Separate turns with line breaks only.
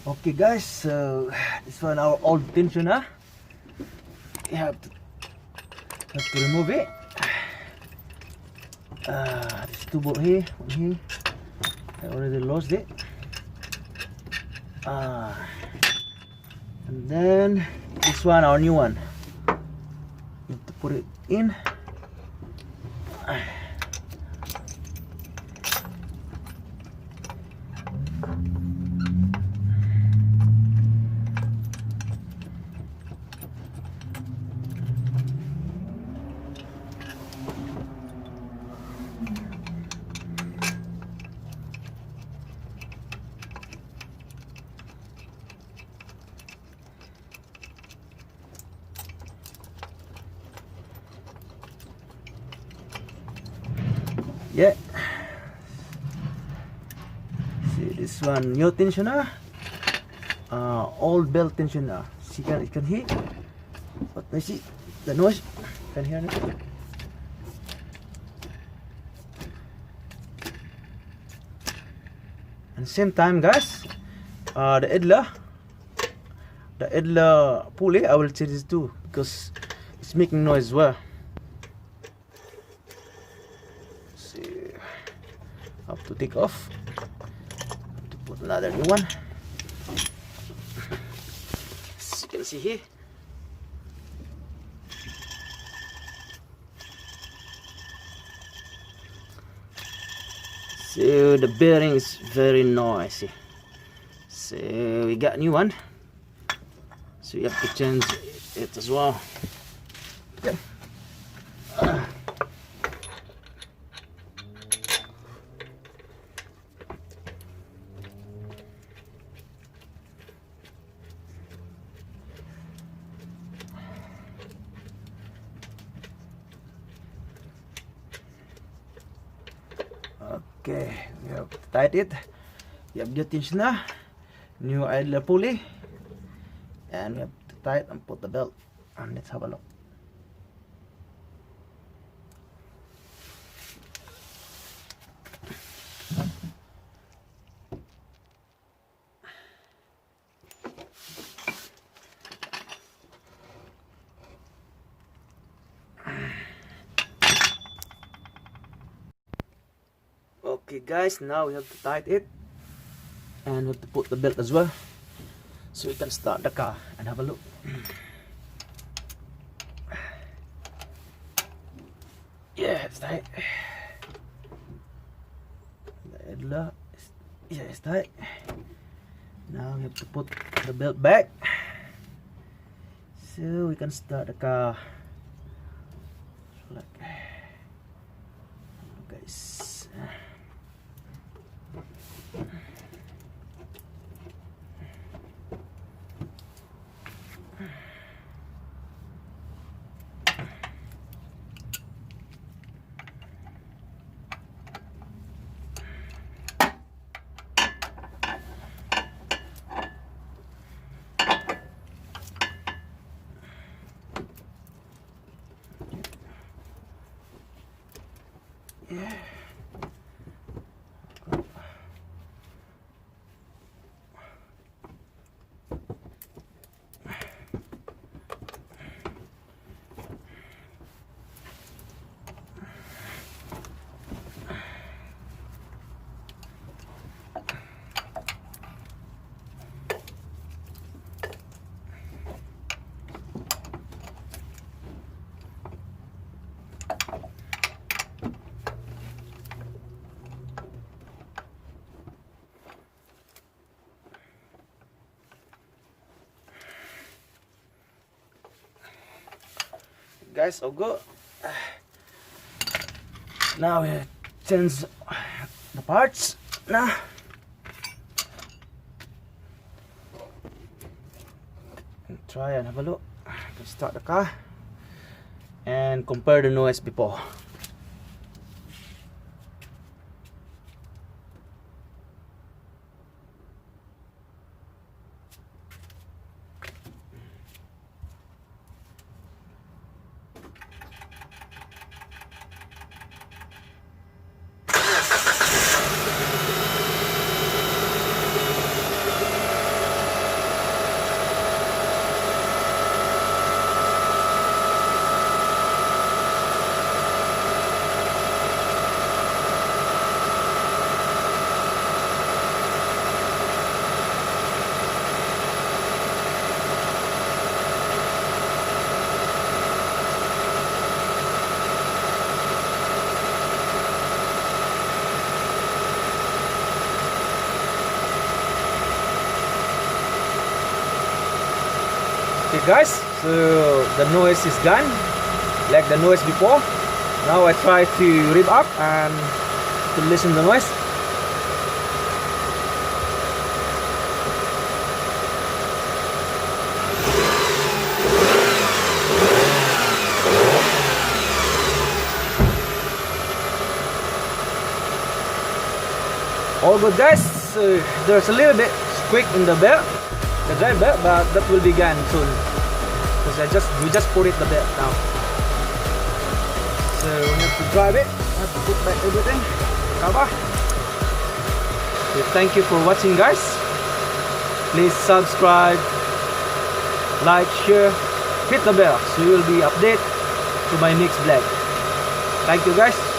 Okay guys, so this one our old tensioner. We have to remove it. There's two bolts here, one here. I already lost it. And then this one, our new one. You have to put it in. Yeah. See this one, new tensioner. Old belt tensioner. See, you can hear. But I see the noise. You can hear it. And same time, guys, the idler pulley, I will change this too because it's making noise as well. Have to take off, have to put another new one. As you can see here, so the bearing is very noisy, so we got a new one, so you have to change it as well. Okay. Okay, we have tied it. We have the tensioner, new idler pulley, and we have to tie it and put the belt. And let's have a look. Okay guys, now we have to tie it and we have to put the belt as well, so we can start the car and have a look. Yeah, it's tight. The idler is, yeah, it's tight. Now we have to put the belt back so we can start the car. Like, guys. Yeah. Guys, all good. Now we change the parts. Now try and have a look. Let's start the car and compare the noise before. guys. So the noise is gone, like the noise before. Now I try to rev up and to listen the noise. All good, guys. So there's a little bit squeak in the belt, the drive belt, but that will be gone soon because we just put it the belt now. So we have to drive it. I have to put back everything, cover. So thank you for watching, guys. Please subscribe, like, share, hit the bell so you will be updated to my next vlog. Thank you, guys.